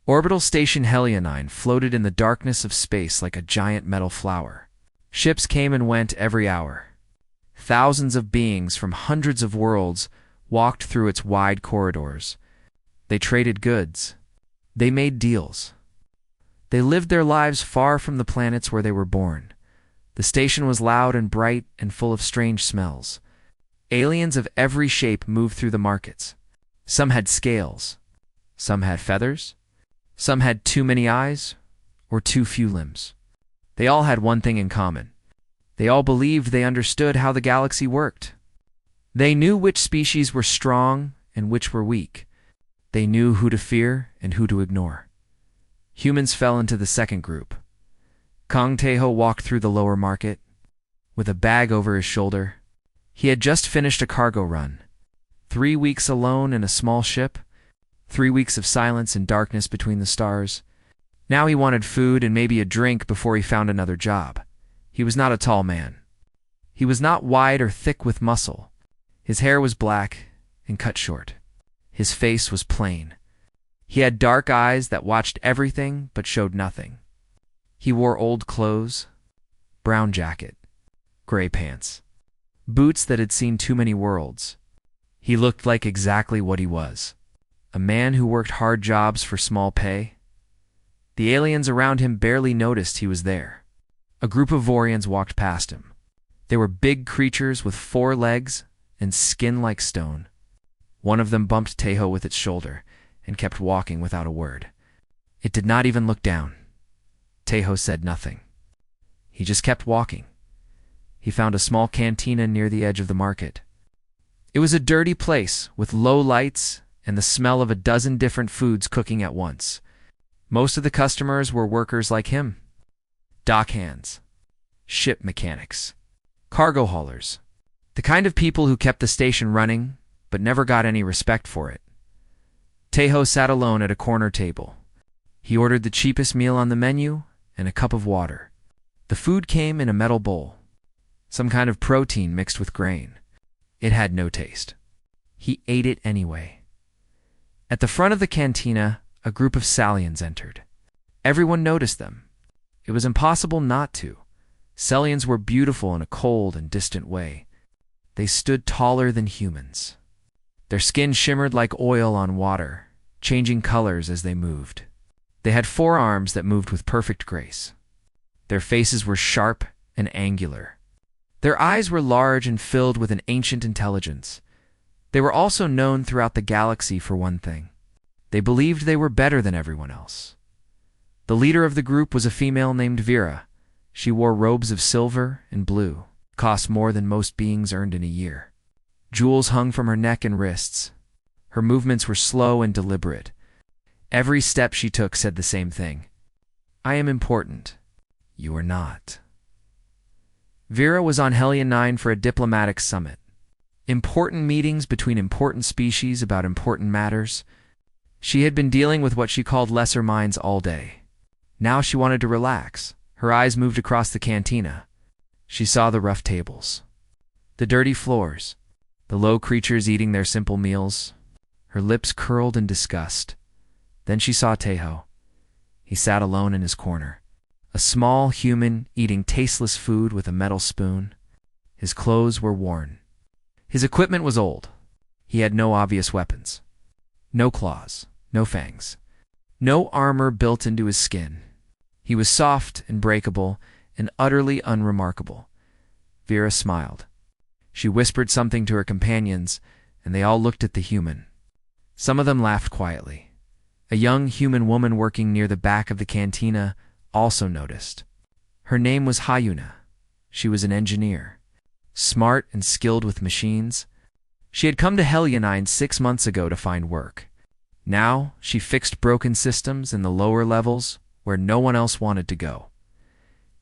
Orbital Station Helionine floated in the darkness of space like a giant metal flower. Ships came and went every hour. Thousands of beings from hundreds of worlds walked through its wide corridors. They traded goods. They made deals. They lived their lives far from the planets where they were born. The station was loud and bright and full of strange smells. Aliens of every shape moved through the markets. Some had scales. Some had feathers. Some had too many eyes or too few limbs. They all had one thing in common. They all believed they understood how the galaxy worked. They knew which species were strong and which were weak. They knew who to fear and who to ignore. Humans fell into the second group. Kong Taeho walked through the lower market with a bag over his shoulder. He had just finished a cargo run. 3 weeks alone in a small ship. 3 weeks of silence and darkness between the stars. Now he wanted food and maybe a drink before he found another job. He was not a tall man. He was not wide or thick with muscle. His hair was black and cut short. His face was plain. He had dark eyes that watched everything but showed nothing. He wore old clothes, brown jacket, gray pants, boots that had seen too many worlds. He looked like exactly what he was. A man who worked hard jobs for small pay. The aliens around him barely noticed he was there. A group of Vorians walked past him. They were big creatures with 4 legs and skin like stone. One of them bumped Taeho with its shoulder and kept walking without a word. It did not even look down. Taeho said nothing. He just kept walking. He found a small cantina near the edge of the market. It was a dirty place with low lights and the smell of a dozen different foods cooking at once. Most of the customers were workers like him. Dock hands, ship mechanics, cargo haulers, the kind of people who kept the station running but never got any respect for it. Taeho sat alone at a corner table. He ordered the cheapest meal on the menu and a cup of water. The food came in a metal bowl, some kind of protein mixed with grain. It had no taste. He ate it anyway. At the front of the cantina, a group of Salians entered. Everyone noticed them. It was impossible not to. Salians were beautiful in a cold and distant way. They stood taller than humans. Their skin shimmered like oil on water, changing colors as they moved. They had 4 arms that moved with perfect grace. Their faces were sharp and angular. Their eyes were large and filled with an ancient intelligence. They were also known throughout the galaxy for one thing. They believed they were better than everyone else. The leader of the group was a female named Vera. She wore robes of silver and blue, cost more than most beings earned in a year. Jewels hung from her neck and wrists. Her movements were slow and deliberate. Every step she took said the same thing. I am important. You are not. Vera was on Hellion 9 for a diplomatic summit. Important meetings between important species about important matters. She had been dealing with what she called lesser minds all day. Now she wanted to relax. Her eyes moved across the cantina. She saw the rough tables, the dirty floors, the low creatures eating their simple meals. Her lips curled in disgust. Then she saw Taeho. He sat alone in his corner, a small human eating tasteless food with a metal spoon. His clothes were worn. His equipment was old. He had no obvious weapons. No claws, no fangs, no armor built into his skin. He was soft and breakable and utterly unremarkable. Vera smiled. She whispered something to her companions, and they all looked at the human. Some of them laughed quietly. A young human woman working near the back of the cantina also noticed. Her name was Hayuna. She was an engineer, smart and skilled with machines. She had come to Helionine 6 months ago to find work. Now she fixed broken systems in the lower levels where no one else wanted to go.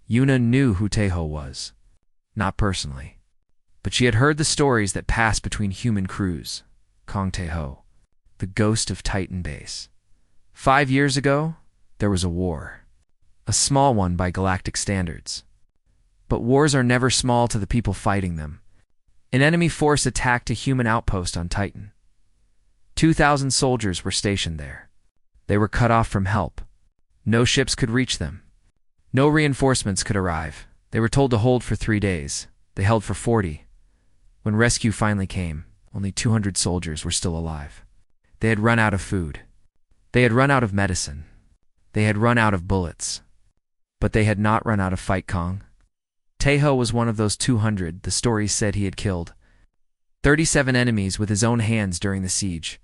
Yuna knew who Taeho was. Not personally, but she had heard the stories that passed between human crews. Kong Taeho, the ghost of Titan Base. 5 years ago, there was a war. A small one by galactic standards. But wars are never small to the people fighting them. An enemy force attacked a human outpost on Titan. 2,000 soldiers were stationed there. They were cut off from help. No ships could reach them. No reinforcements could arrive. They were told to hold for 3 days. They held for 40. When rescue finally came, only 200 soldiers were still alive. They had run out of food. They had run out of medicine. They had run out of bullets. But they had not run out of fight Kong. Taeho was one of those 200 the stories said he had killed. 37 enemies with his own hands during the siege.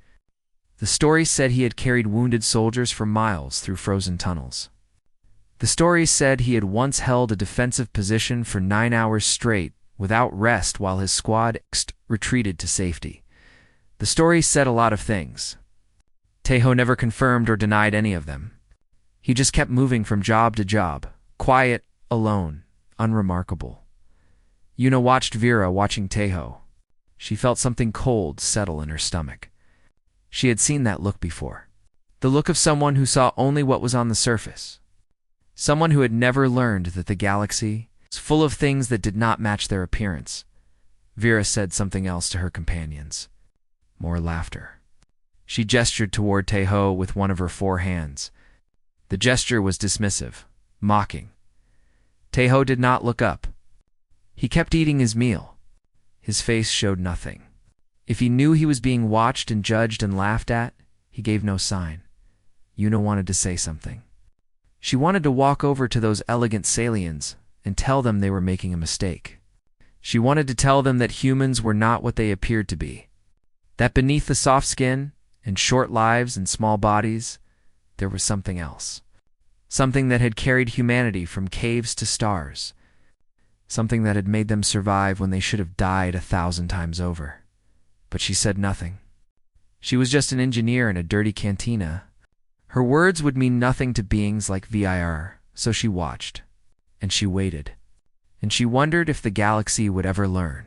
The stories said he had carried wounded soldiers for miles through frozen tunnels. The stories said he had once held a defensive position for 9 hours straight without rest while his squad retreated to safety. The stories said a lot of things. Taeho never confirmed or denied any of them. He just kept moving from job to job, quiet, alone, unremarkable. Yuna watched Vera watching Taeho. She felt something cold settle in her stomach. She had seen that look before. The look of someone who saw only what was on the surface. Someone who had never learned that the galaxy was full of things that did not match their appearance. Vera said something else to her companions. More laughter. She gestured toward Taeho with one of her 4 hands. The gesture was dismissive, mocking. Taeho did not look up. He kept eating his meal. His face showed nothing. If he knew he was being watched and judged and laughed at, he gave no sign. Yuna wanted to say something. She wanted to walk over to those elegant Salians and tell them they were making a mistake. She wanted to tell them that humans were not what they appeared to be. That beneath the soft skin and short lives and small bodies, there was something else. Something that had carried humanity from caves to stars. Something that had made them survive when they should have died 1,000 times over. But she said nothing. She was just an engineer in a dirty cantina. Her words would mean nothing to beings like Vir, so she watched. And she waited. And she wondered if the galaxy would ever learn.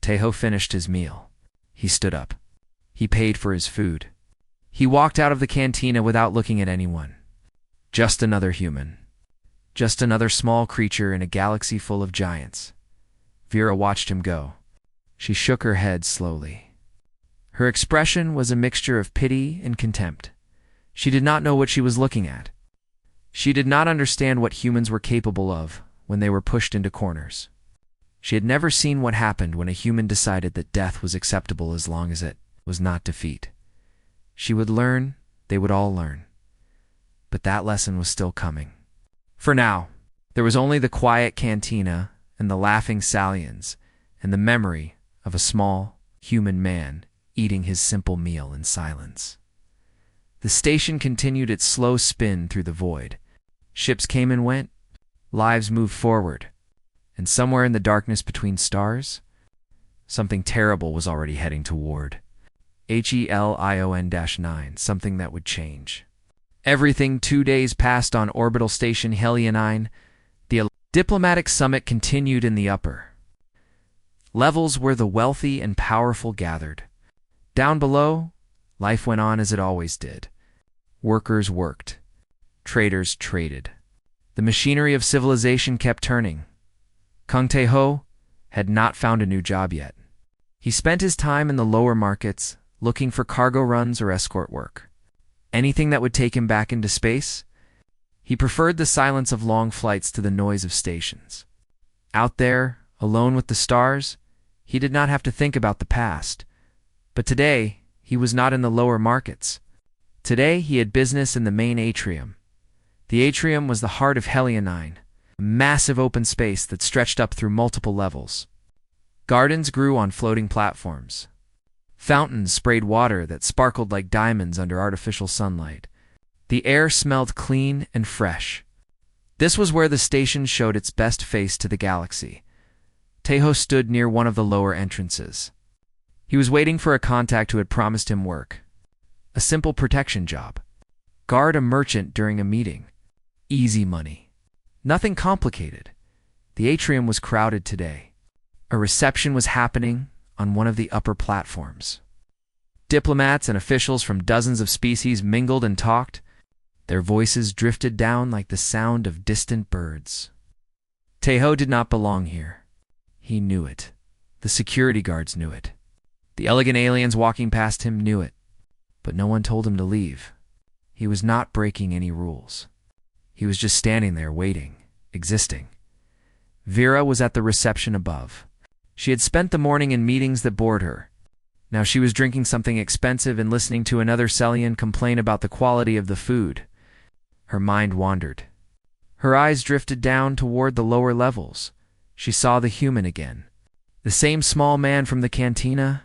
Taeho finished his meal. He stood up. He paid for his food. He walked out of the cantina without looking at anyone. Just another human. Just another small creature in a galaxy full of giants. Vera watched him go. She shook her head slowly. Her expression was a mixture of pity and contempt. She did not know what she was looking at. She did not understand what humans were capable of when they were pushed into corners. She had never seen what happened when a human decided that death was acceptable as long as it was not defeat. She would learn, they would all learn. But that lesson was still coming. For now, there was only the quiet cantina and the laughing Salians and the memory of a small, human man eating his simple meal in silence. The station continued its slow spin through the void. Ships came and went. Lives moved forward. And somewhere in the darkness between stars, something terrible was already heading toward. HELION-9, something that would change. Everything 2 days passed on orbital station Helionine. The diplomatic summit continued in the upper levels where the wealthy and powerful gathered. Down below, life went on as it always did. Workers worked. Traders traded. The machinery of civilization kept turning. Kang Taeho had not found a new job yet. He spent his time in the lower markets, looking for cargo runs or escort work. Anything that would take him back into space? He preferred the silence of long flights to the noise of stations. Out there, alone with the stars, he did not have to think about the past. But today, he was not in the lower markets. Today, he had business in the main atrium. The atrium was the heart of Helionine, a massive open space that stretched up through multiple levels. Gardens grew on floating platforms. Fountains sprayed water that sparkled like diamonds under artificial sunlight. The air smelled clean and fresh. This was where the station showed its best face to the galaxy. Taeho stood near one of the lower entrances. He was waiting for a contact who had promised him work. A simple protection job. Guard a merchant during a meeting. Easy money. Nothing complicated. The atrium was crowded today. A reception was happening on one of the upper platforms. Diplomats and officials from dozens of species mingled and talked. Their voices drifted down like the sound of distant birds. Taeho did not belong here. He knew it. The security guards knew it. The elegant aliens walking past him knew it. But no one told him to leave. He was not breaking any rules. He was just standing there waiting, existing. Vera was at the reception above. She had spent the morning in meetings that bored her. Now she was drinking something expensive and listening to another Celian complain about the quality of the food. Her mind wandered. Her eyes drifted down toward the lower levels. She saw the human again. The same small man from the cantina.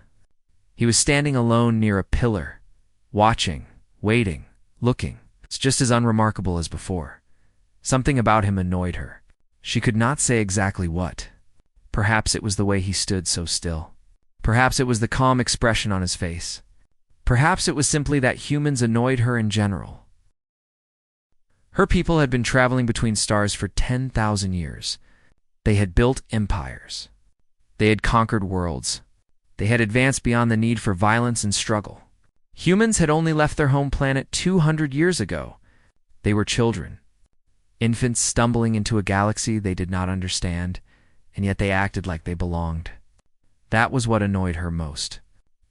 He was standing alone near a pillar, watching, waiting, looking. It's just as unremarkable as before. Something about him annoyed her. She could not say exactly what. Perhaps it was the way he stood so still. Perhaps it was the calm expression on his face. Perhaps it was simply that humans annoyed her in general. Her people had been traveling between stars for 10,000 years. They had built empires. They had conquered worlds. They had advanced beyond the need for violence and struggle. Humans had only left their home planet 200 years ago. They were children. Infants stumbling into a galaxy they did not understand, and yet they acted like they belonged. That was what annoyed her most.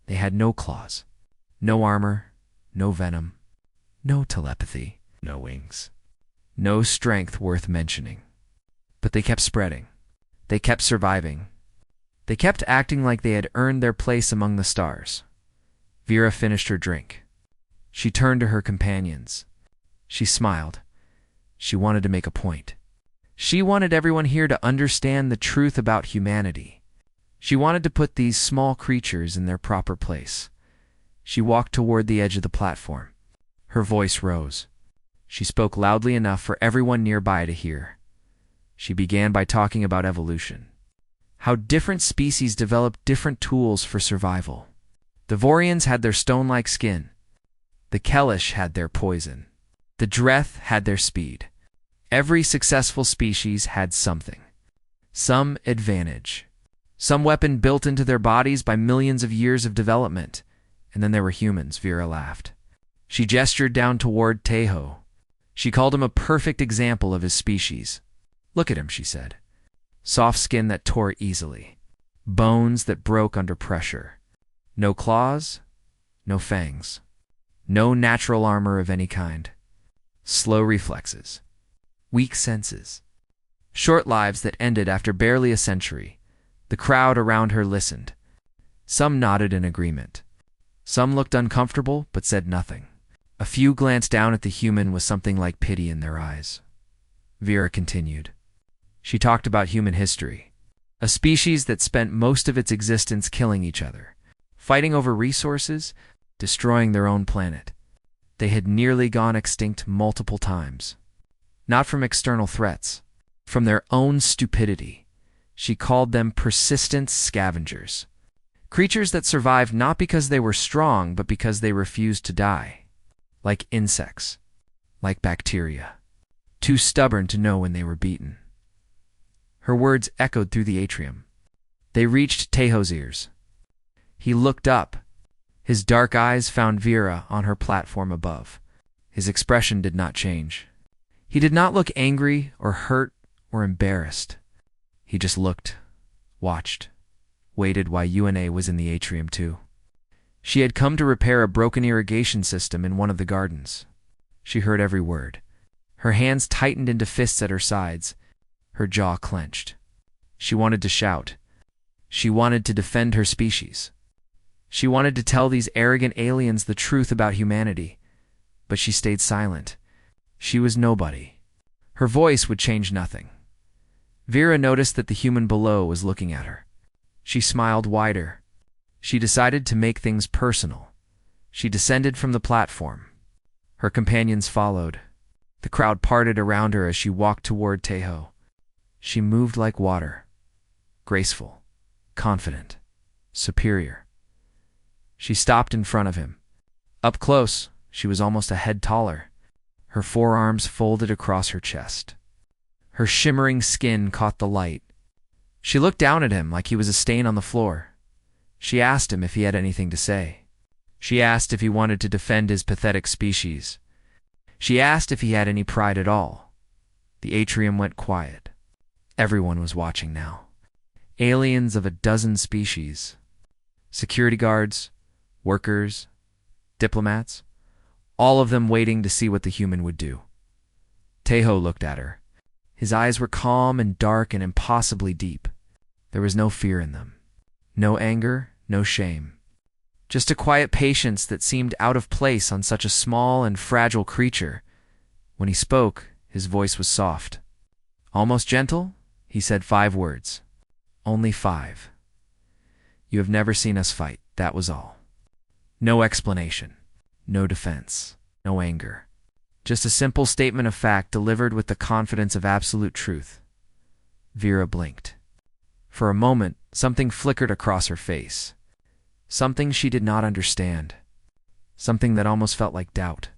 They had no claws, no armor, no venom, no telepathy, no wings, no strength worth mentioning. But they kept spreading. They kept surviving. They kept acting like they had earned their place among the stars. Vera finished her drink. She turned to her companions. She smiled. She wanted to make a point. She wanted everyone here to understand the truth about humanity. She wanted to put these small creatures in their proper place. She walked toward the edge of the platform. Her voice rose. She spoke loudly enough for everyone nearby to hear. She began by talking about evolution. How different species developed different tools for survival. The Vorians had their stone-like skin. The Kellish had their poison. The Dreth had their speed. Every successful species had something. Some advantage. Some weapon built into their bodies by millions of years of development. And then there were humans, Vera laughed. She gestured down toward Tejo. She called him a perfect example of his species. Look at him, she said. Soft skin that tore easily. Bones that broke under pressure. No claws, no fangs. No natural armor of any kind. Slow reflexes. Weak senses. Short lives that ended after barely a century. The crowd around her listened. Some nodded in agreement. Some looked uncomfortable but said nothing. A few glanced down at the human with something like pity in their eyes. Vera continued. She talked about human history. A species that spent most of its existence killing each other, fighting over resources, destroying their own planet. They had nearly gone extinct multiple times. Not from external threats, from their own stupidity. She called them persistent scavengers. Creatures that survived not because they were strong, but because they refused to die. Like insects. Like bacteria. Too stubborn to know when they were beaten. Her words echoed through the atrium. They reached Tejo's ears. He looked up. His dark eyes found Vera on her platform above. His expression did not change. He did not look angry or hurt or embarrassed. He just looked, watched, waited while UNA was in the atrium too. She had come to repair a broken irrigation system in one of the gardens. She heard every word. Her hands tightened into fists at her sides. Her jaw clenched. She wanted to shout. She wanted to defend her species. She wanted to tell these arrogant aliens the truth about humanity. But she stayed silent. She was nobody. Her voice would change nothing. Vera noticed that the human below was looking at her. She smiled wider. She decided to make things personal. She descended from the platform. Her companions followed. The crowd parted around her as she walked toward Tejo. She moved like water. Graceful, confident, superior. She stopped in front of him. Up close, she was almost a head taller. Her forearms folded across her chest. Her shimmering skin caught the light. She looked down at him like he was a stain on the floor. She asked him if he had anything to say. She asked if he wanted to defend his pathetic species. She asked if he had any pride at all. The atrium went quiet. Everyone was watching now. Aliens of a dozen species. Security guards, workers, diplomats, all of them waiting to see what the human would do. Tejo looked at her. His eyes were calm and dark and impossibly deep. There was no fear in them. No anger, no shame. Just a quiet patience that seemed out of place on such a small and fragile creature. When he spoke, his voice was soft. Almost gentle, he said 5 words. Only 5. You have never seen us fight, that was all. No explanation, no defense, no anger. Just a simple statement of fact delivered with the confidence of absolute truth. Vera blinked. For a moment, something flickered across her face. Something she did not understand. Something that almost felt like doubt.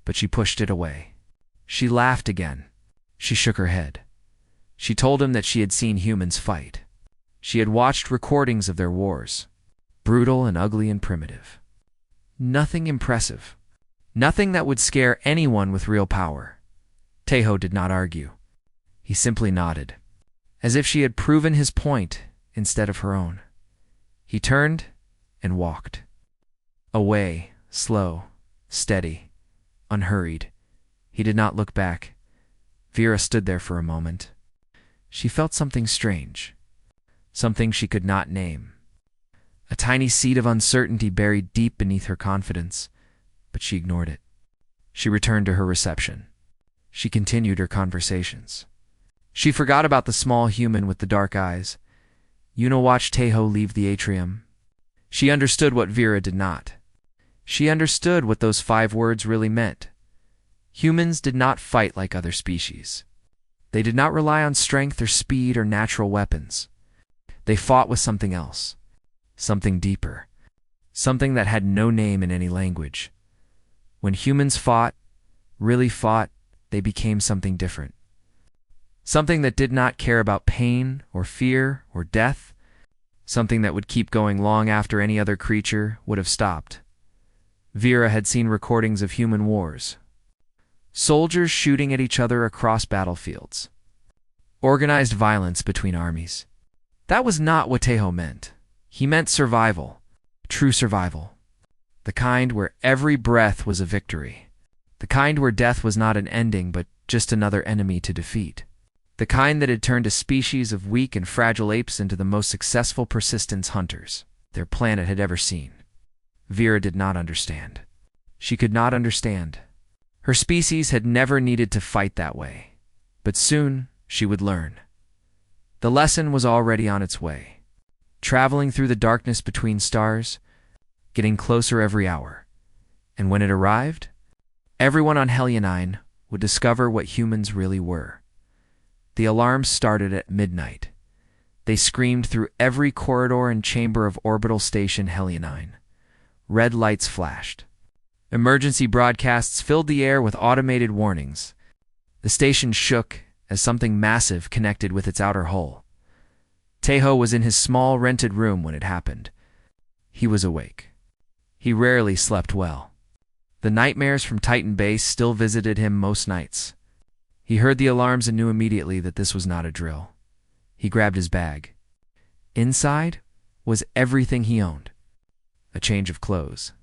But she pushed it away. She laughed again. She shook her head. She told him that she had seen humans fight. She had watched recordings of their wars. Brutal and ugly and primitive. Nothing impressive. Nothing that would scare anyone with real power. Tejo did not argue. He simply nodded, as if she had proven his point instead of her own. He turned and walked. Away, slow, steady, unhurried. He did not look back. Vera stood there for a moment. She felt something strange. Something she could not name. A tiny seed of uncertainty buried deep beneath her confidence, but she ignored it. She returned to her reception. She continued her conversations. She forgot about the small human with the dark eyes. Yuna watched Tejo leave the atrium. She understood what Vera did not. She understood what those 5 words really meant. Humans did not fight like other species. They did not rely on strength or speed or natural weapons. They fought with something else. Something deeper. Something that had no name in any language. When humans fought, really fought, they became something different. Something that did not care about pain or fear or death. Something that would keep going long after any other creature would have stopped. Vera had seen recordings of human wars. Soldiers shooting at each other across battlefields. Organized violence between armies. That was not what Tejo meant. He meant survival. True survival. The kind where every breath was a victory. The kind where death was not an ending but just another enemy to defeat. The kind that had turned a species of weak and fragile apes into the most successful persistence hunters their planet had ever seen. Vera did not understand. She could not understand. Her species had never needed to fight that way. But soon she would learn. The lesson was already on its way. Traveling through the darkness between stars, getting closer every hour. And when it arrived, everyone on Helionine would discover what humans really were. The alarms started at midnight. They screamed through every corridor and chamber of orbital station Helionine. Red lights flashed. Emergency broadcasts filled the air with automated warnings. The station shook as something massive connected with its outer hull. Tejo was in his small rented room when it happened. He was awake. He rarely slept well. The nightmares from Titan Base still visited him most nights. He heard the alarms and knew immediately that this was not a drill. He grabbed his bag. Inside was everything he owned. A change of clothes.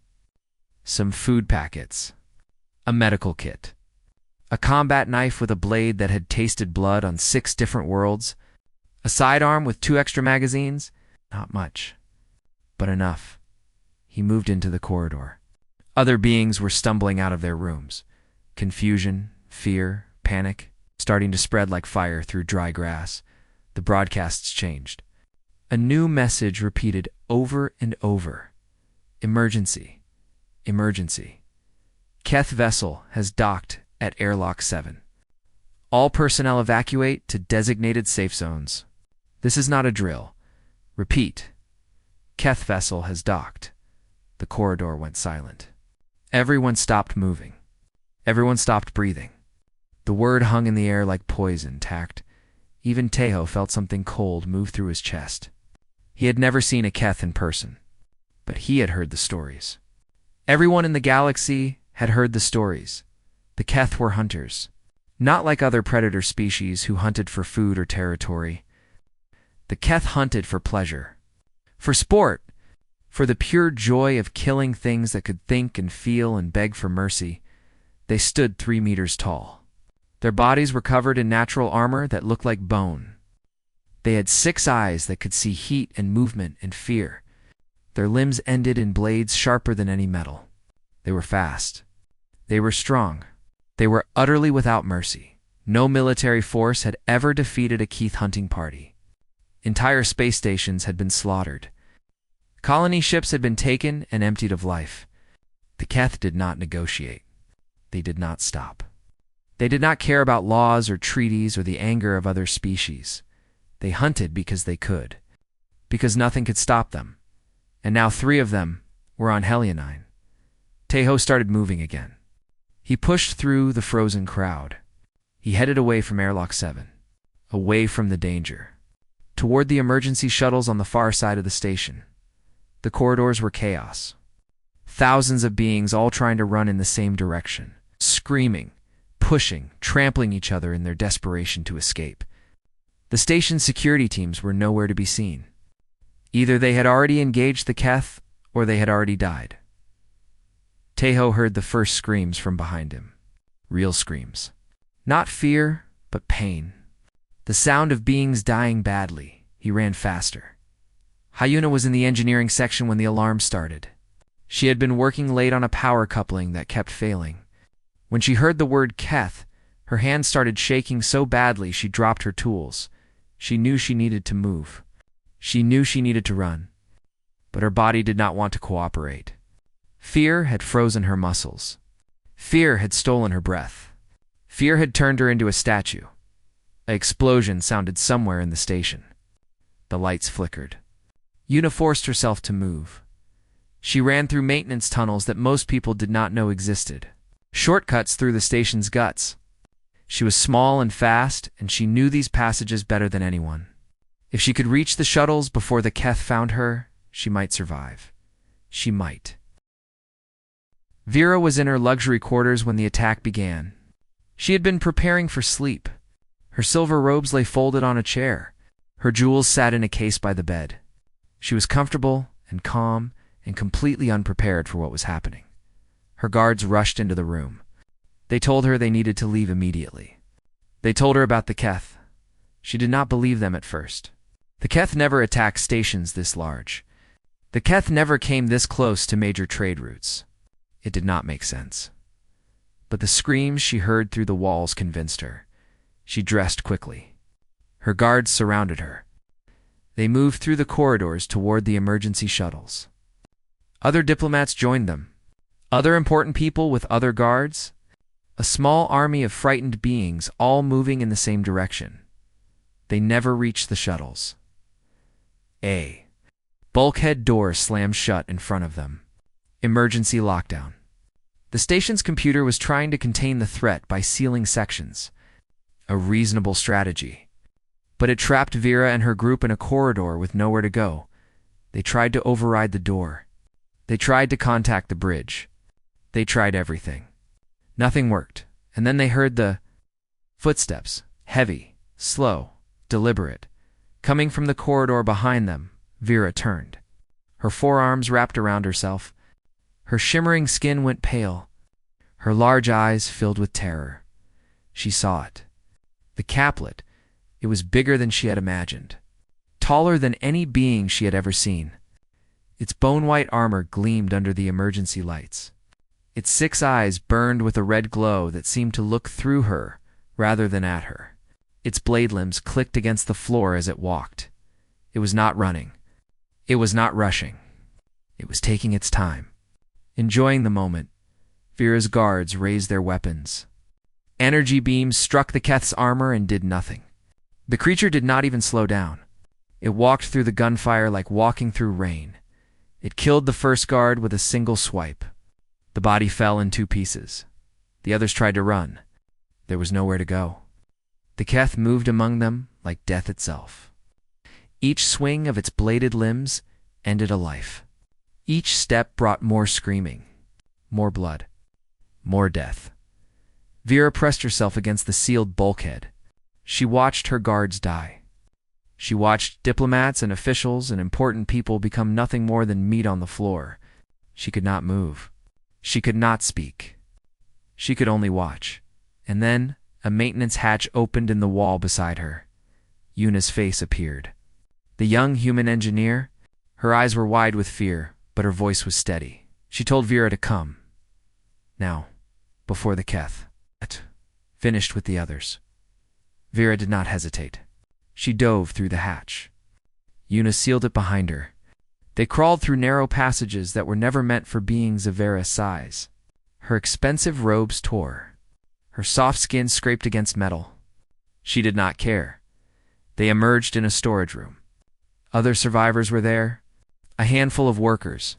Some food packets. A medical kit. A combat knife with a blade that had tasted blood on 6 different worlds. A sidearm with 2 extra magazines. Not much, but enough. He moved into the corridor. Other beings were stumbling out of their rooms. Confusion, fear, panic, starting to spread like fire through dry grass. The broadcasts changed. A new message repeated over and over. Emergency. Emergency. Keth vessel has docked at Airlock 7. All personnel evacuate to designated safe zones. This is not a drill. Repeat. Keth vessel has docked. The corridor went silent. Everyone stopped moving. Everyone stopped breathing. The word hung in the air like poison tacked. Even Tejo felt something cold move through his chest. He had never seen a Keth in person, but he had heard the stories. Everyone in the galaxy had heard the stories. The Keth were hunters, not like other predator species who hunted for food or territory. The Keth hunted for pleasure, for sport, For the pure joy of killing things that could think and feel and beg for mercy, they stood 3 meters tall. Their bodies were covered in natural armor that looked like bone. They had 6 eyes that could see heat and movement and fear. Their limbs ended in blades sharper than any metal. They were fast. They were strong. They were utterly without mercy. No military force had ever defeated a Keith hunting party. Entire space stations had been slaughtered. Colony ships had been taken and emptied of life. The Keth did not negotiate. They did not stop. They did not care about laws or treaties or the anger of other species. They hunted because they could, because nothing could stop them. And now 3 of them were on Helionine. Tejo started moving again. He pushed through the frozen crowd. He headed away from Airlock 7, away from the danger, toward the emergency shuttles on the far side of the station. The corridors were chaos. Thousands of beings all trying to run in the same direction, screaming, pushing, trampling each other in their desperation to escape. The station's security teams were nowhere to be seen. Either they had already engaged the Keth, or they had already died. Tejo heard the first screams from behind him. Real screams. Not fear, but pain. The sound of beings dying badly. He ran faster. Hyuna was in the engineering section when the alarm started. She had been working late on a power coupling that kept failing. When she heard the word Keth, her hand started shaking so badly she dropped her tools. She knew she needed to move. She knew she needed to run. But her body did not want to cooperate. Fear had frozen her muscles. Fear had stolen her breath. Fear had turned her into a statue. An explosion sounded somewhere in the station. The lights flickered. Yuna forced herself to move. She ran through maintenance tunnels that most people did not know existed. Shortcuts through the station's guts. She was small and fast, and she knew these passages better than anyone. If she could reach the shuttles before the Keth found her, she might survive. She might. Vera was in her luxury quarters when the attack began. She had been preparing for sleep. Her silver robes lay folded on a chair. Her jewels sat in a case by the bed. She was comfortable and calm and completely unprepared for what was happening. Her guards rushed into the room. They told her they needed to leave immediately. They told her about the Keth. She did not believe them at first. The Keth never attacked stations this large. The Keth never came this close to major trade routes. It did not make sense. But the screams she heard through the walls convinced her. She dressed quickly. Her guards surrounded her. They moved through the corridors toward the emergency shuttles. Other diplomats joined them. Other important people with other guards. A small army of frightened beings all moving in the same direction. They never reached the shuttles. A bulkhead door slammed shut in front of them. Emergency lockdown. The station's computer was trying to contain the threat by sealing sections. A reasonable strategy. But it trapped Vera and her group in a corridor with nowhere to go. They tried to override the door. They tried to contact the bridge. They tried everything. Nothing worked, and then they heard the footsteps, heavy, slow, deliberate. Coming from the corridor behind them, Vera turned. Her forearms wrapped around herself. Her shimmering skin went pale. Her large eyes filled with terror. She saw it. The caplet. It was bigger than she had imagined. Taller than any being she had ever seen. Its bone-white armor gleamed under the emergency lights. Its 6 eyes burned with a red glow that seemed to look through her rather than at her. Its blade limbs clicked against the floor as it walked. It was not running. It was not rushing. It was taking its time. Enjoying the moment, Vera's guards raised their weapons. Energy beams struck the Keth's armor and did nothing. The creature did not even slow down. It walked through the gunfire like walking through rain. It killed the first guard with a single swipe. The body fell in 2 pieces. The others tried to run. There was nowhere to go. The Keth moved among them like death itself. Each swing of its bladed limbs ended a life. Each step brought more screaming, more blood, more death. Vera pressed herself against the sealed bulkhead. She watched her guards die. She watched diplomats and officials and important people become nothing more than meat on the floor. She could not move. She could not speak. She could only watch. And then a maintenance hatch opened in the wall beside her. Yuna's face appeared. The young human engineer? Her eyes were wide with fear, but her voice was steady. She told Vera to come. Now, before the Keth finished with the others. Vera did not hesitate. She dove through the hatch. Yuna sealed it behind her. They crawled through narrow passages that were never meant for beings of Vera's size. Her expensive robes tore. Her soft skin scraped against metal. She did not care. They emerged in a storage room. Other survivors were there, a handful of workers,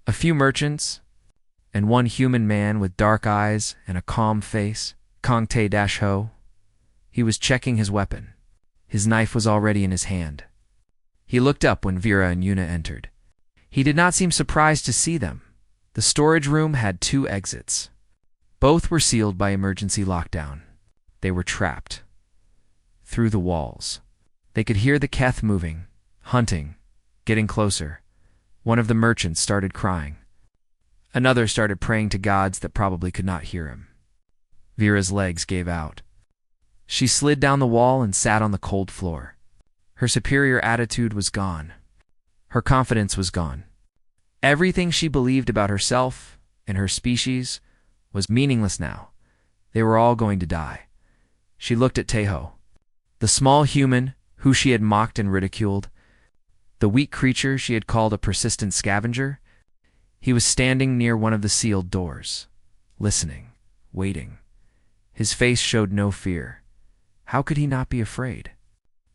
a few merchants, and one human man with dark eyes and a calm face, Kong Tae-ho. He was checking his weapon. His knife was already in his hand. He looked up when Vera and Yuna entered. He did not seem surprised to see them. The storage room had 2 exits. Both were sealed by emergency lockdown. They were trapped. Through the walls. They could hear the Keth moving, hunting, getting closer. One of the merchants started crying. Another started praying to gods that probably could not hear him. Vera's legs gave out. She slid down the wall and sat on the cold floor. Her superior attitude was gone. Her confidence was gone. Everything she believed about herself and her species was meaningless now. They were all going to die. She looked at Tae-ho, the small human who she had mocked and ridiculed, the weak creature she had called a persistent scavenger. He was standing near one of the sealed doors, listening, waiting. His face showed no fear. How could he not be afraid?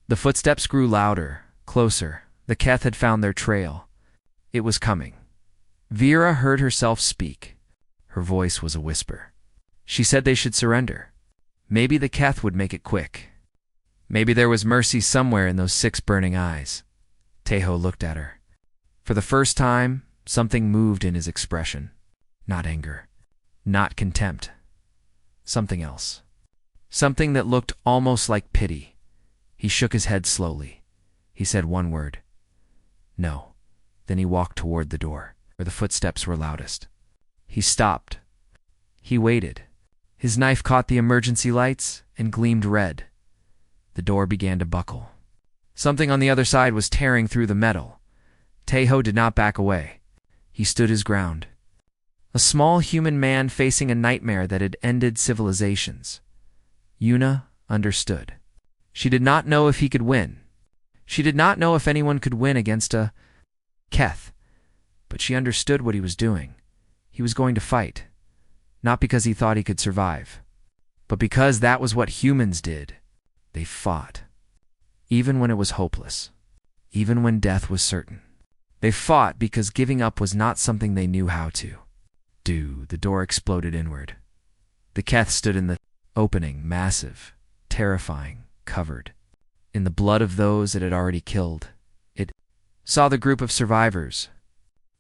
The footsteps grew louder, closer. The Keth had found their trail. It was coming. Vera heard herself speak. Her voice was a whisper. She said they should surrender. Maybe the Keth would make it quick. Maybe there was mercy somewhere in those 6 burning eyes. Tae-ho looked at her. For the first time, something moved in his expression. Not anger. Not contempt. Something else. Something that looked almost like pity. He shook his head slowly. He said one word. No. Then he walked toward the door, where the footsteps were loudest. He stopped. He waited. His knife caught the emergency lights and gleamed red. The door began to buckle. Something on the other side was tearing through the metal. Tae-ho did not back away. He stood his ground. A small human man facing a nightmare that had ended civilizations. Yuna understood. She did not know if he could win. She did not know if anyone could win against a Keth. But she understood what he was doing. He was going to fight. Not because he thought he could survive, but because that was what humans did. They fought. Even when it was hopeless. Even when death was certain. They fought because giving up was not something they knew how to do. The door exploded inward. The Keth stood in the opening, massive, terrifying, covered in the blood of those it had already killed. It saw the group of survivors.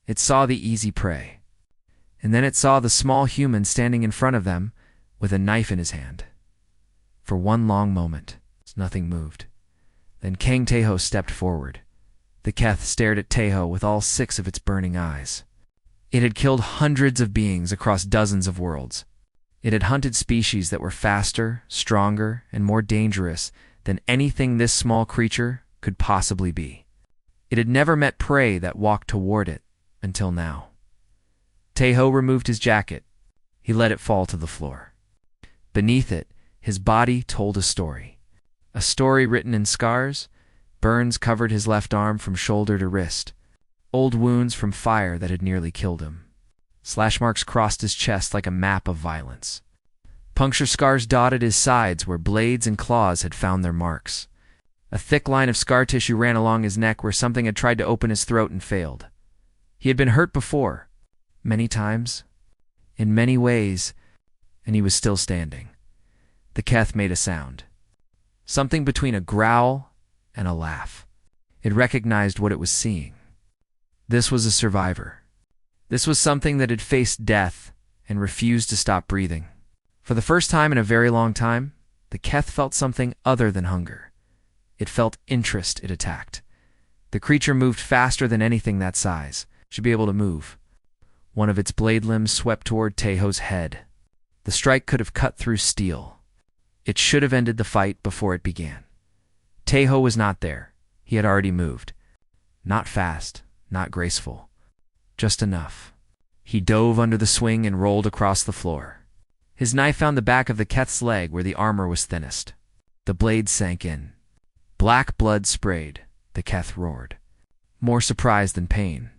It saw the easy prey. And then it saw the small human standing in front of them with a knife in his hand. For one long moment, nothing moved. Then Kang Tae-ho stepped forward. The Keth stared at Tae-ho with all 6 of its burning eyes. It had killed hundreds of beings across dozens of worlds. It had hunted species that were faster, stronger, and more dangerous than anything this small creature could possibly be. It had never met prey that walked toward it until now. Tae-ho removed his jacket. He let it fall to the floor. Beneath it, his body told a story. A story written in scars. Burns covered his left arm from shoulder to wrist. Old wounds from fire that had nearly killed him. Slash marks crossed his chest like a map of violence. Puncture scars dotted his sides where blades and claws had found their marks. A thick line of scar tissue ran along his neck where something had tried to open his throat and failed. He had been hurt before, many times, in many ways, and he was still standing. The Keth made a sound. Something between a growl and a laugh. It recognized what it was seeing. This was a survivor. This was something that had faced death and refused to stop breathing. For the first time in a very long time, the Keth felt something other than hunger. It felt interest, it attacked. The creature moved faster than anything that size should be able to move. One of its blade limbs swept toward Teho's head. The strike could have cut through steel. It should have ended the fight before it began. Teho was not there. He had already moved. Not fast, not graceful. Just enough. He dove under the swing and rolled across the floor. His knife found the back of the Keth's leg where the armor was thinnest. The blade sank in. Black blood sprayed. The Keth roared. More surprise than pain.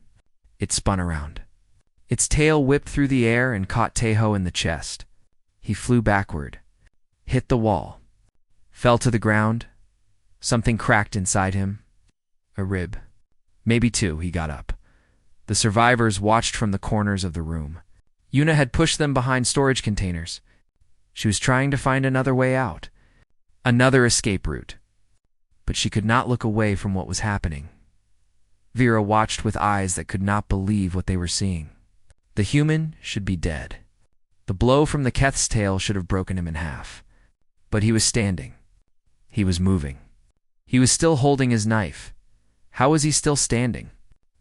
It spun around. Its tail whipped through the air and caught Teho in the chest. He flew backward, hit the wall, fell to the ground. Something cracked inside him. A rib. Maybe two. He got up. The survivors watched from the corners of the room. Yuna had pushed them behind storage containers. She was trying to find another way out, another escape route. But she could not look away from what was happening. Vera watched with eyes that could not believe what they were seeing. The human should be dead. The blow from the Keth's tail should have broken him in half. But he was standing. He was moving. He was still holding his knife. How was he still standing?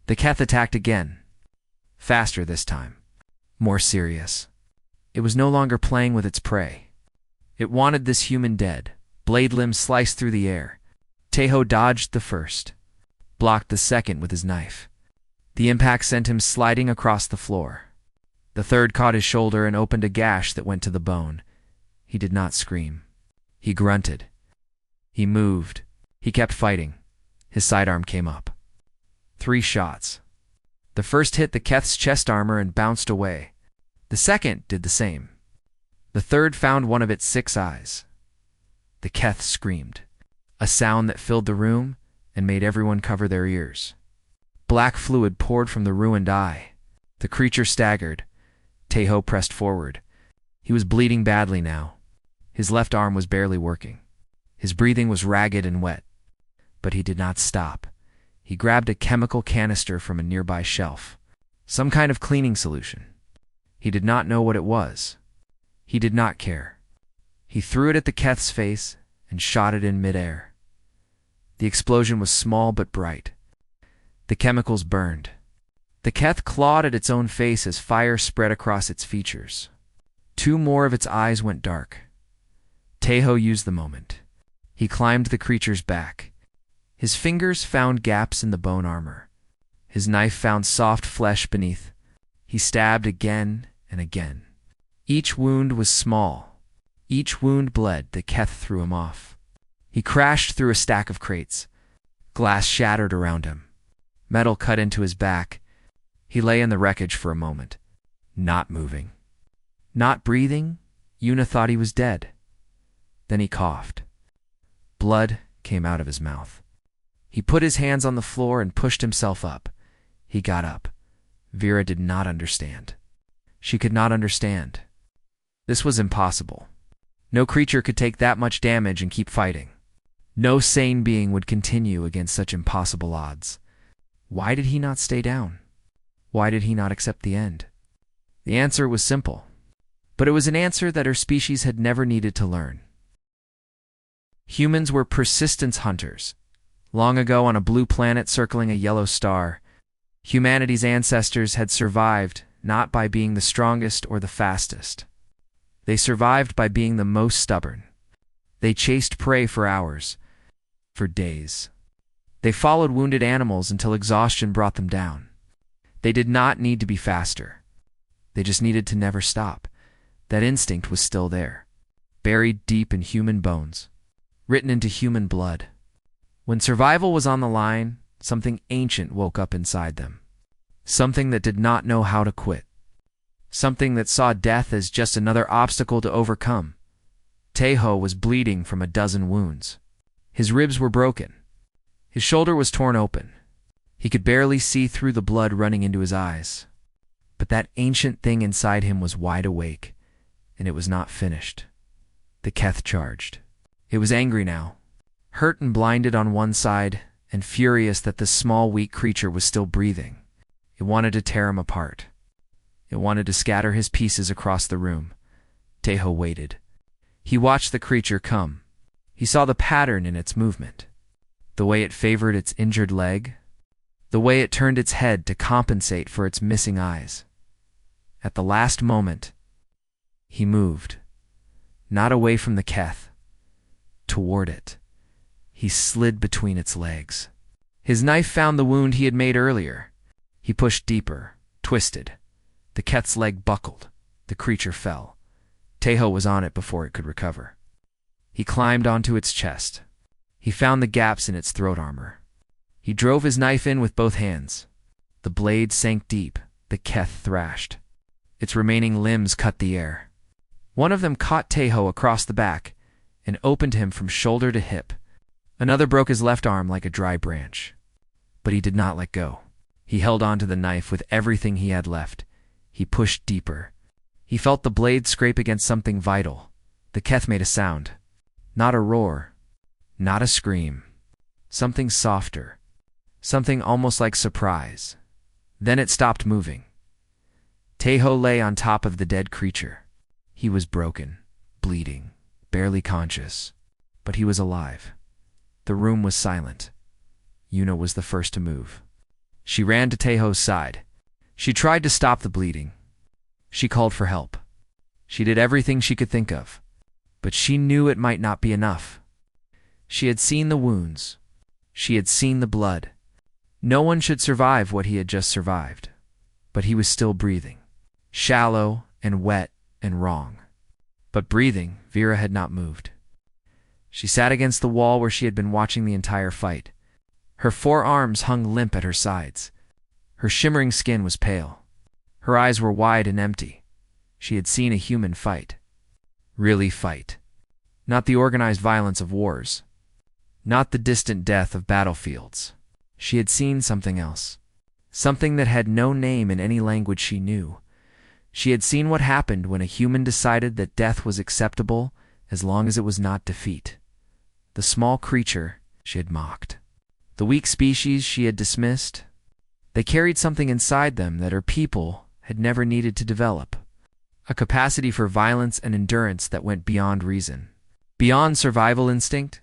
The Keth attacked again. Faster this time. More serious. It was no longer playing with its prey. It wanted this human dead. Blade limbs sliced through the air. Teho dodged the first, blocked the second with his knife. The impact sent him sliding across the floor. The third caught his shoulder and opened a gash that went to the bone. He did not scream. He grunted. He moved. He kept fighting. His sidearm came up. 3 shots. The first hit the Keth's chest armor and bounced away. The second did the same. The third found one of its 6 eyes. The Keth screamed, a sound that filled the room and made everyone cover their ears. Black fluid poured from the ruined eye. The creature staggered. Teho pressed forward. He was bleeding badly now. His left arm was barely working. His breathing was ragged and wet. But he did not stop. He grabbed a chemical canister from a nearby shelf. Some kind of cleaning solution. He did not know what it was. He did not care. He threw it at the Keth's face and shot it in midair. The explosion was small but bright. The chemicals burned. The Keth clawed at its own face as fire spread across its features. 2 more of its eyes went dark. Teho used the moment. He climbed the creature's back. His fingers found gaps in the bone armor. His knife found soft flesh beneath. He stabbed again and again. Each wound was small. Each wound bled. The Keth threw him off. He crashed through a stack of crates. Glass shattered around him. Metal cut into his back. He lay in the wreckage for a moment, not moving. Not breathing. Yuna thought he was dead. Then he coughed. Blood came out of his mouth. He put his hands on the floor and pushed himself up. He got up. Vera did not understand. She could not understand. This was impossible. No creature could take that much damage and keep fighting. No sane being would continue against such impossible odds. Why did he not stay down? Why did he not accept the end? The answer was simple, but it was an answer that her species had never needed to learn. Humans were persistence hunters. Long ago on a blue planet circling a yellow star, humanity's ancestors had survived not by being the strongest or the fastest. They survived by being the most stubborn. They chased prey for hours, for days. They followed wounded animals until exhaustion brought them down. They did not need to be faster. They just needed to never stop. That instinct was still there, buried deep in human bones, written into human blood. When survival was on the line, something ancient woke up inside them. Something that did not know how to quit. Something that saw death as just another obstacle to overcome. Teho was bleeding from a dozen wounds. His ribs were broken. His shoulder was torn open. He could barely see through the blood running into his eyes. But that ancient thing inside him was wide awake, and it was not finished. The Keth charged. It was angry now, hurt and blinded on one side, and furious that this small, weak creature was still breathing. It wanted to tear him apart. It wanted to scatter his pieces across the room. Teho waited. He watched the creature come. He saw the pattern in its movement. The way it favored its injured leg, the way it turned its head to compensate for its missing eyes. At the last moment, he moved, not away from the Keth, toward it. He slid between its legs. His knife found the wound he had made earlier. He pushed deeper, twisted. The Keth's leg buckled. The creature fell. Tejo was on it before it could recover. He climbed onto its chest. He found the gaps in its throat armor. He drove his knife in with both hands. The blade sank deep. The Keth thrashed. Its remaining limbs cut the air. One of them caught Tejo across the back and opened him from shoulder to hip. Another broke his left arm like a dry branch. But he did not let go. He held on to the knife with everything he had left. He pushed deeper. He felt the blade scrape against something vital. The Keth made a sound. Not a roar. Not a scream. Something softer. Something almost like surprise. Then it stopped moving. Tejo lay on top of the dead creature. He was broken, bleeding, barely conscious. But he was alive. The room was silent. Yuna was the first to move. She ran to Tejo's side. She tried to stop the bleeding. She called for help. She did everything she could think of. But she knew it might not be enough. She had seen the wounds. She had seen the blood. No one should survive what he had just survived. But he was still breathing. Shallow and wet and wrong. But breathing, Vera had not moved. She sat against the wall where she had been watching the entire fight. Her forearms hung limp at her sides. Her shimmering skin was pale. Her eyes were wide and empty. She had seen a human fight. Really fight. Not the organized violence of wars. Not the distant death of battlefields. She had seen something else. Something that had no name in any language she knew. She had seen what happened when a human decided that death was acceptable as long as it was not defeat. The small creature she had mocked. The weak species she had dismissed. They carried something inside them that her people had never needed to develop. A capacity for violence and endurance that went beyond reason. Beyond survival instinct.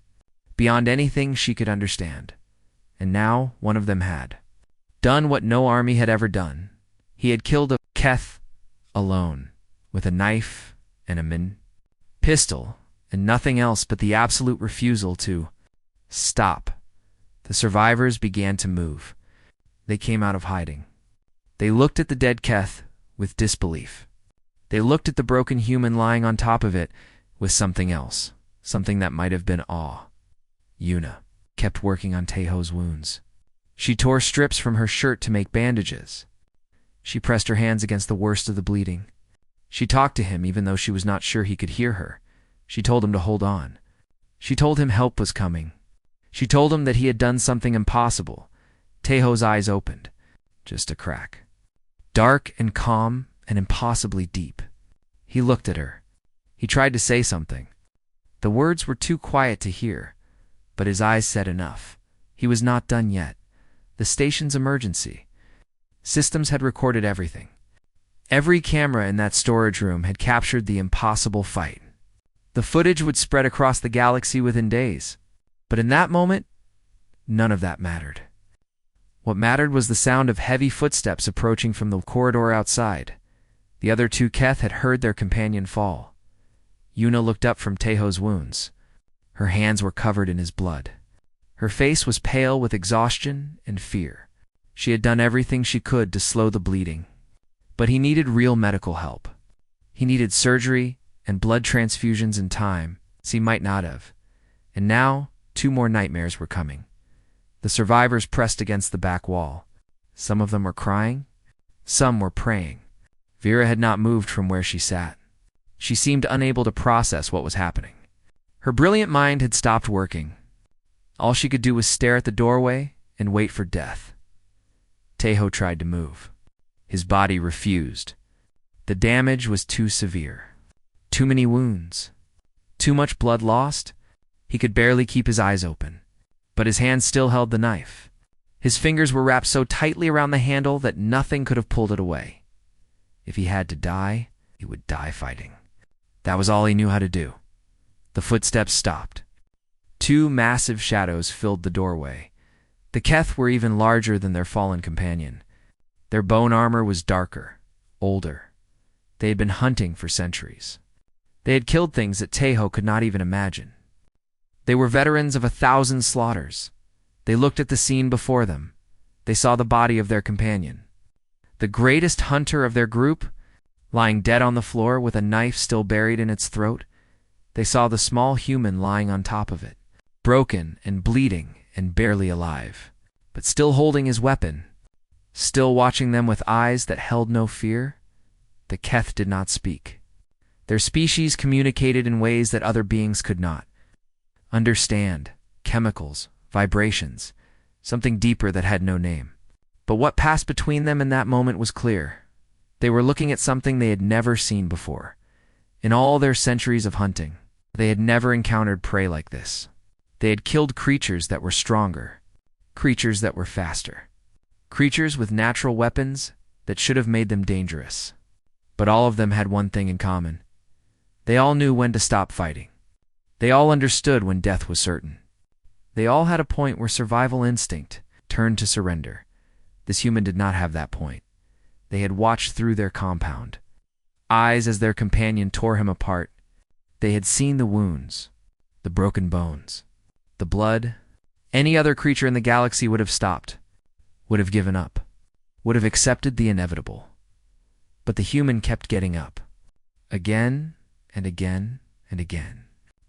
Beyond anything she could understand. And now one of them had done what no army had ever done. He had killed a Keth alone, with a knife and a pistol, and nothing else but the absolute refusal to stop. The survivors began to move. They came out of hiding. They looked at the dead Keth with disbelief. They looked at the broken human lying on top of it with something else, something that might have been awe. Yuna kept working on Tejo's wounds. She tore strips from her shirt to make bandages. She pressed her hands against the worst of the bleeding. She talked to him even though she was not sure he could hear her. She told him to hold on. She told him help was coming. She told him that he had done something impossible. Tejo's eyes opened. Just a crack. Dark and calm and impossibly deep. He looked at her. He tried to say something. The words were too quiet to hear, but his eyes said enough. He was not done yet. The station's emergency. Systems had recorded everything. Every camera in that storage room had captured the impossible fight. The footage would spread across the galaxy within days. But in that moment, none of that mattered. What mattered was the sound of heavy footsteps approaching from the corridor outside. The other two Keth had heard their companion fall. Yuna looked up from Tejo's wounds. Her hands were covered in his blood. Her face was pale with exhaustion and fear. She had done everything she could to slow the bleeding. But he needed real medical help. He needed surgery and blood transfusions in time he might not have. And now, 2 more nightmares were coming. The survivors pressed against the back wall. Some of them were crying. Some were praying. Vera had not moved from where she sat. She seemed unable to process what was happening. Her brilliant mind had stopped working. All she could do was stare at the doorway and wait for death. Tejo tried to move. His body refused. The damage was too severe. Too many wounds. Too much blood lost. He could barely keep his eyes open. But his hand still held the knife. His fingers were wrapped so tightly around the handle that nothing could have pulled it away. If he had to die, he would die fighting. That was all he knew how to do. The footsteps stopped. Two massive shadows filled the doorway. The Keth were even larger than their fallen companion. Their bone armor was darker, older. They had been hunting for centuries. They had killed things that Teho could not even imagine. They were veterans of 1,000 slaughters. They looked at the scene before them. They saw the body of their companion. The greatest hunter of their group, lying dead on the floor with a knife still buried in its throat. They saw the small human lying on top of it, broken and bleeding and barely alive, but still holding his weapon, still watching them with eyes that held no fear. The Keth did not speak. Their species communicated in ways that other beings could not. Understand, chemicals, vibrations, something deeper that had no name. But what passed between them in that moment was clear. They were looking at something they had never seen before. In all their centuries of hunting, they had never encountered prey like this. They had killed creatures that were stronger, creatures that were faster, creatures with natural weapons that should have made them dangerous. But all of them had one thing in common. They all knew when to stop fighting. They all understood when death was certain. They all had a point where survival instinct turned to surrender. This human did not have that point. They had watched through their compound, eyes as their companion tore him apart. They had seen the wounds, the broken bones, the blood. Any other creature in the galaxy would have stopped, would have given up, would have accepted the inevitable. But the human kept getting up, again and again and again.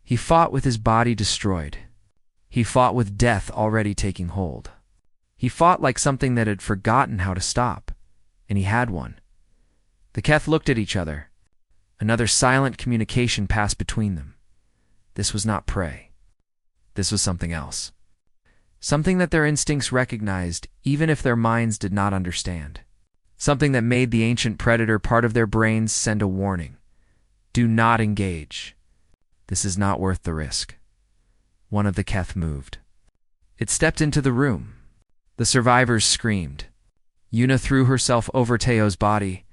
He fought with his body destroyed. He fought with death already taking hold. He fought like something that had forgotten how to stop, and he had one. The Keth looked at each other. Another silent communication passed between them. This was not prey. This was something else. Something that their instincts recognized, even if their minds did not understand. Something that made the ancient predator part of their brains send a warning. Do not engage. This is not worth the risk. One of the Keth moved. It stepped into the room. The survivors screamed. Yuna threw herself over Teo's body.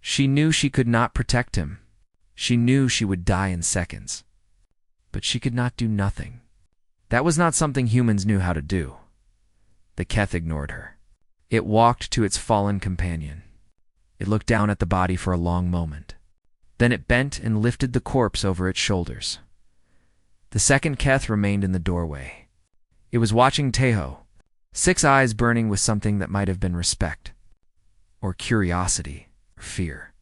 She knew she could not protect him. She knew she would die in seconds. But she could not do nothing. That was not something humans knew how to do. The Keth ignored her. It walked to its fallen companion. It looked down at the body for a long moment. Then it bent and lifted the corpse over its shoulders. The second Keth remained in the doorway. It was watching Teho, 6 eyes burning with something that might have been respect, or curiosity, or fear.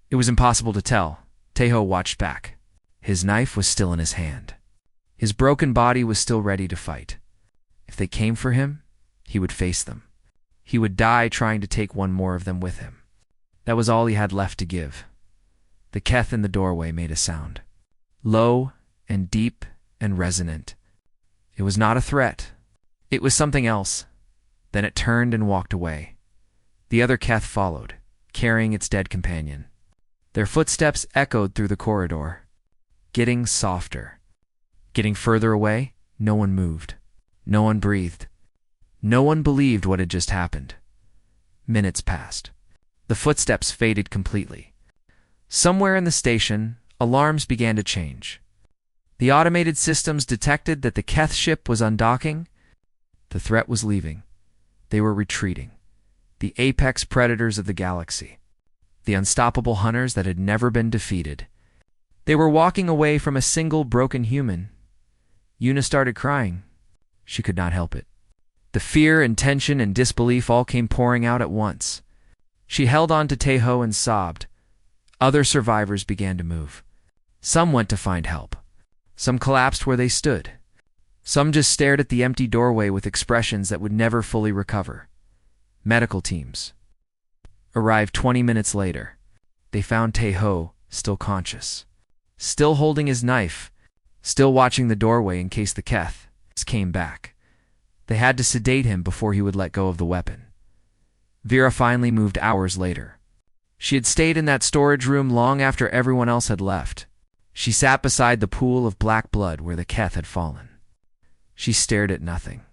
It was impossible to tell. Teho watched back. His knife was still in his hand. His broken body was still ready to fight. If they came for him, he would face them. He would die trying to take one more of them with him. That was all he had left to give. The Keth in the doorway made a sound. Low and deep and resonant. It was not a threat. It was something else. Then it turned and walked away. The other Keth followed, carrying its dead companion. Their footsteps echoed through the corridor, getting softer. Getting further away, no one moved. No one breathed. No one believed what had just happened. Minutes passed. The footsteps faded completely. Somewhere in the station, alarms began to change. The automated systems detected that the Keth ship was undocking. The threat was leaving. They were retreating. The apex predators of the galaxy. The unstoppable hunters that had never been defeated. They were walking away from a single broken human. Yuna started crying. She could not help it. The fear and tension and disbelief all came pouring out at once. She held on to Teho and sobbed. Other survivors began to move. Some went to find help. Some collapsed where they stood. Some just stared at the empty doorway with expressions that would never fully recover. Medical teams arrived 20 minutes later. They found Teho still conscious, still holding his knife, still watching the doorway in case the Keth came back. They had to sedate him before he would let go of the weapon. Vera finally moved hours later. She had stayed in that storage room long after everyone else had left. She sat beside the pool of black blood where the Keth had fallen. She stared at nothing.